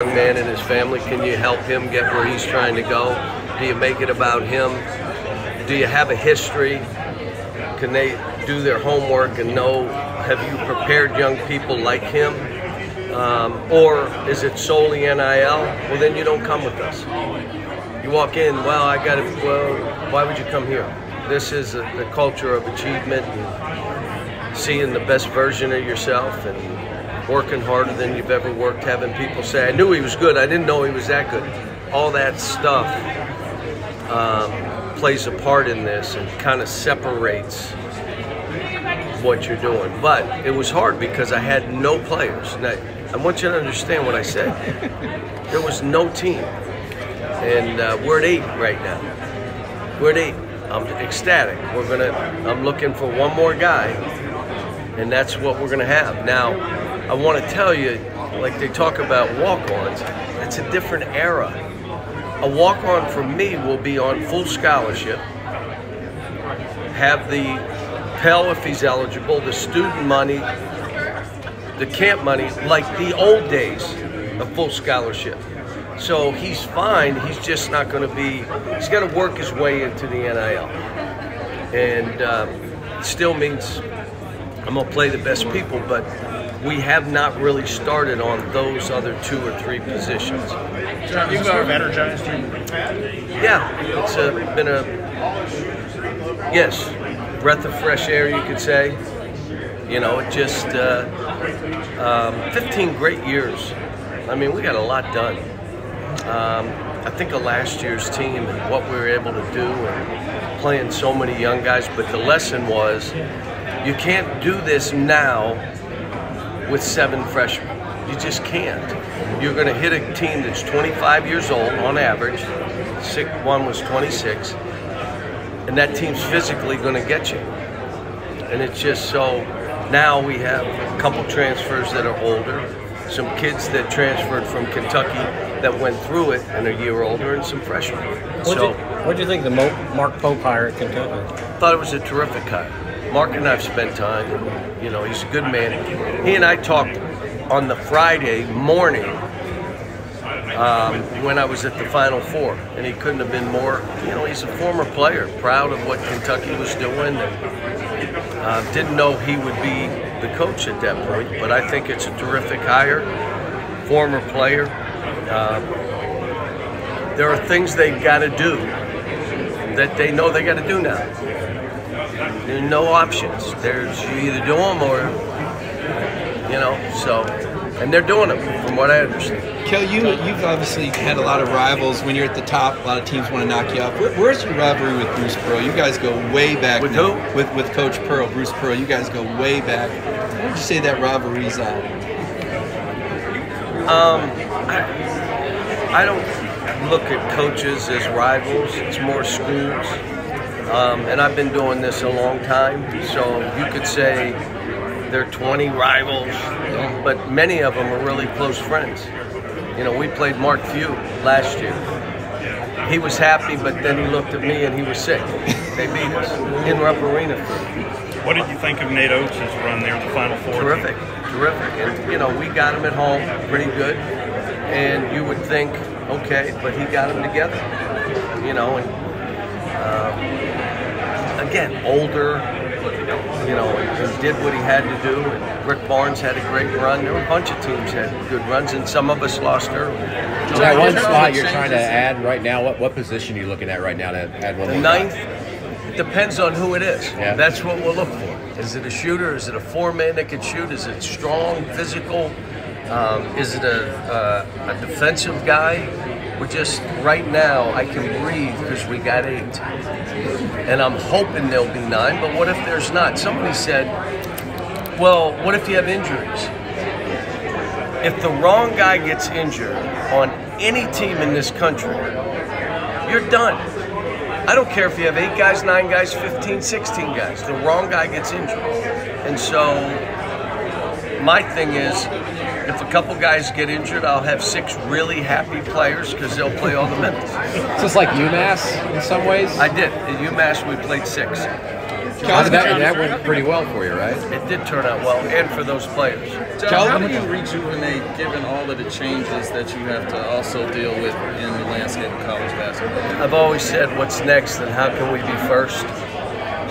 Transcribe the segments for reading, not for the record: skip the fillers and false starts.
young man and his family? Can you help him get where he's trying to go? Do you make it about him? Do you have a history? Can they do their homework and know, have you prepared young people like him? Or is it solely NIL? Well, then you don't come with us. You walk in, well, why would you come here? This is the culture of achievement and seeing the best version of yourself and working harder than you've ever worked, having people say, I knew he was good, I didn't know he was that good. All that stuff plays a part in this and kind of separates what you're doing. But it was hard because I had no players. Now, I want you to understand what I said. There was no team. And we're at 8 right now. We're at 8. I'm ecstatic. I'm looking for one more guy, and that's what we're gonna have. Now, I want to tell you, like they talk about walk-ons, that's a different era. A walk-on for me will be on full scholarship, have the Pell if he's eligible, the student money, the camp money, like the old days of full scholarship. So he's fine, he's just not going to be, he's got to work his way into the NIL. And it still means I'm going to play the best people, but we have not really started on those other 2 or 3 positions. John, you are energized you? Yeah, it's been a, yes, breath of fresh air, you could say. You know, it just, 15 great years. I mean, we got a lot done. I think of last year's team and what we were able to do and playing so many young guys, but the lesson was you can't do this now with 7 freshmen. You just can't. You're going to hit a team that's 25 years old on average. One was 26, and that team's physically going to get you. And it's just so now we have a couple transfers that are older, some kids that transferred from Kentucky that went through it and a year older, and some freshmen. What do you think of the Mark Pope hire at Kentucky? Thought it was a terrific hire. Mark and I have spent time, and, you know, he's a good man. He and I talked on the Friday morning when I was at the Final Four, and he couldn't have been more, you know, he's a former player, proud of what Kentucky was doing, and didn't know he would be the coach at that point, but I think it's a terrific hire, former player. There are things they've got to do that they know they got to do now. There are no options. There's you either do them or, you know, so, and they're doing them from what I understand. Kel, you've obviously had a lot of rivals when you're at the top. A lot of teams want to knock you off. Where's your rivalry with Bruce Pearl? You guys go way back. With now. who? With Coach Pearl, Bruce Pearl. You guys go way back. What would you say that rivalry's at? I don't look at coaches as rivals. It's more schools. And I've been doing this a long time, so you could say there are 20 rivals, but many of them are really close friends. You know, we played Mark Few last year. He was happy, but then he looked at me and he was sick. They beat us in Rupp Arena. What did you think of Nate Oates' run there in the Final Four? Terrific, terrific. And, you know, we got him at home pretty good. And you would think, okay, but he got them together. You know, and again, older, you know, and did what he had to do. And Rick Barnes had a great run. There were a bunch of teams that had good runs, and some of us lost early. Is that one spot you're trying to add right now? What position are you looking at right now to add one? The ninth, it depends on who it is. Yeah. That's what we'll look for. Is it a shooter? Is it a 4-man that can shoot? Is it strong, physical? Is it a defensive guy? We're just, right now, I can breathe because we got 8. And I'm hoping there'll be 9, but what if there's not? Somebody said, well, what if you have injuries? If the wrong guy gets injured on any team in this country, you're done. I don't care if you have 8 guys, 9 guys, 15, 16 guys. The wrong guy gets injured. And so my thing is, if a couple guys get injured, I'll have 6 really happy players because they'll play all the minutes. So it's like UMass in some ways? I did. At UMass, we played 6. That went pretty well for you, right? It did turn out well, and for those players. John, how do you rejuvenate given all of the changes that you have to also deal with in the landscape of college basketball? I've always said what's next and how can we be first.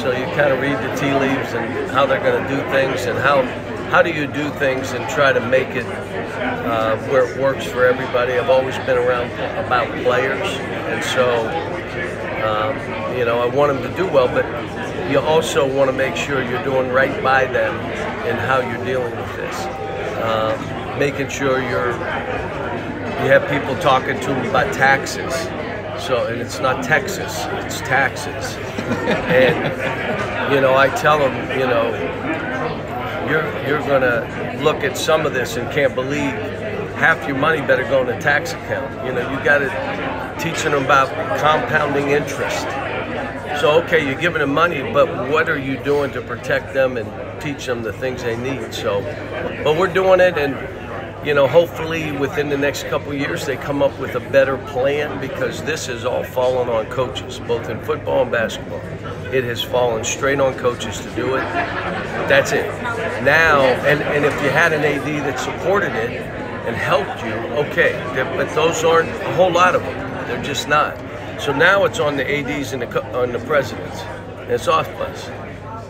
So you kind of read the tea leaves and how they're going to do things and how do you do things and try to make it where it works for everybody. I've always been around about players, and so I want them to do well, but you also want to make sure you're doing right by them and how you're dealing with this. Making sure you have people talking to them about taxes. So, and it's not Texas, it's taxes. And, I tell them, you're going to look at some of this and can't believe half your money better go in a tax account. You got to teaching them about compounding interest. So, okay, you're giving them money, but what are you doing to protect them and teach them the things they need? So, but we're doing it, and hopefully within the next couple of years they come up with a better plan, because this has all fallen on coaches, both in football and basketball. It has fallen straight on coaches to do it. That's it. Now, and if you had an AD that supported it and helped you, okay, but those aren't a whole lot of them. They're just not. So now it's on the ADs and on the presidents. And it's off us.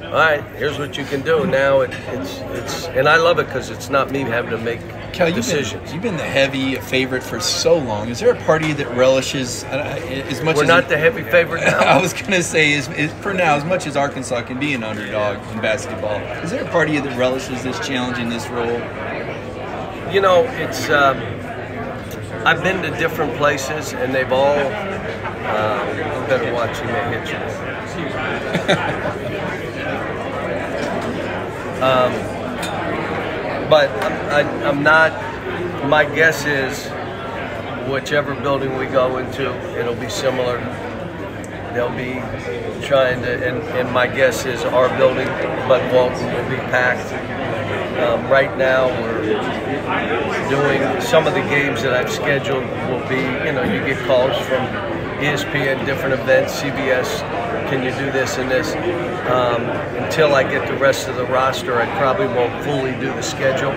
All right, here's what you can do. Now it's and I love it because it's not me having to make decisions. You've been the heavy favorite for so long. Is there a party that relishes as much? We're not the heavy favorite now. I was going to say, is for now, as much as Arkansas can be an underdog in basketball, is there a party that relishes this challenge in this role? It's. I've been to different places, and they've all. You better watch, you may hit you. But I'm not, my guess is whichever building we go into, it'll be similar. They'll be trying to, and my guess is our building, Bud Walton, will be packed. Right now we're doing some of the games that I've scheduled will be, you get calls from ESPN, different events, CBS, can you do this and this? Until I get the rest of the roster, I probably won't fully do the schedule,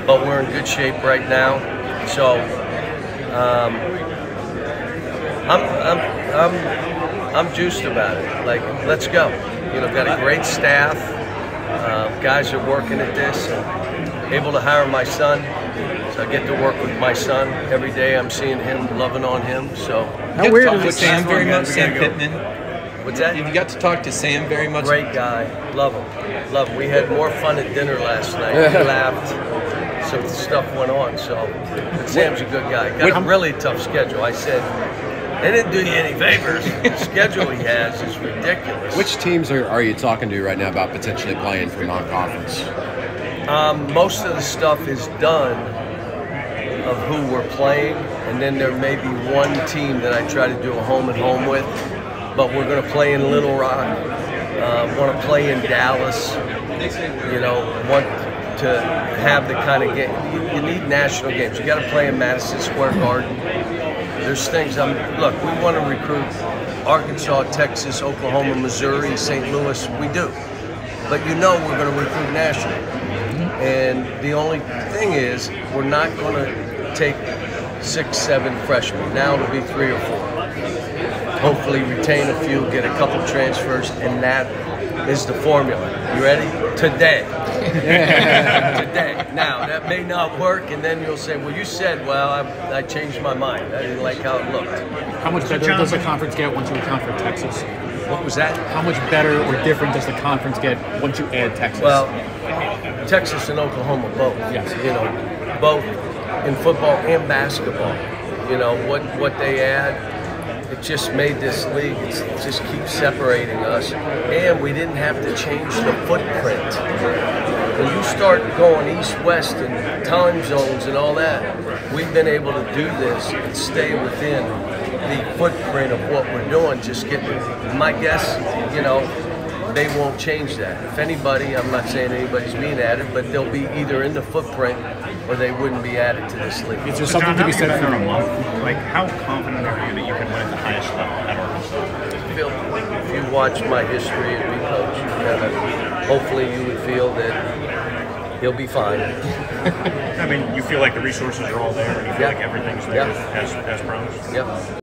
but we're in good shape right now. So I'm juiced about it. Like, let's go. Got a great staff. Guys are working at this, and able to hire my son. So I get to work with my son every day. I'm seeing him, loving on him. So how weird is it? Sam very much, Sam Pittman. What's that? You got to talk to Sam very much. Great guy, love him, love him. We had more fun at dinner last night. We laughed. Some stuff went on. So, but Sam's a good guy. Got a really tough schedule. I said, they didn't do you any favors. The schedule he has is ridiculous. Which teams are you talking to right now about potentially playing for non-conference? Most of the stuff is done of who we're playing, and then there may be one team that I try to do a home and home with, but we're going to play in Little Rock, want to play in Dallas, want to have the kind of game. You need national games. You got to play in Madison Square Garden. There's things, look, we want to recruit Arkansas, Texas, Oklahoma, Missouri, St. Louis, we do. But we're going to recruit nationally. And the only thing is, we're not going to take 6, 7 freshmen. Now it'll be 3 or 4. Hopefully retain a few, get a couple transfers, and that is the formula. You ready? Today. Today. Now, that may not work, and then you'll say, well, you said, well, I changed my mind. I didn't like how it looked. How much better does the conference get once you account for Texas? What was that? How much better or different does the conference get once you add Texas? Well, Texas and Oklahoma both. Yes. Both in football and basketball. What they add, it just made this league, it just keeps separating us. And we didn't have to change the footprint. When you start going east-west and time zones and all that, we've been able to do this and stay within the footprint of what we're doing. Just my guess, they won't change that. If anybody, I'm not saying anybody's being added, but they'll be either in the footprint or they wouldn't be added to this league. Is there something to be said for a month? Like, how confident are you that you can win at the highest level at Arkansas? I feel you watch my history as we coach, hopefully you would feel that he'll be fine. I mean, you feel like the resources are all there, and you feel like everything's there as promised. Yep.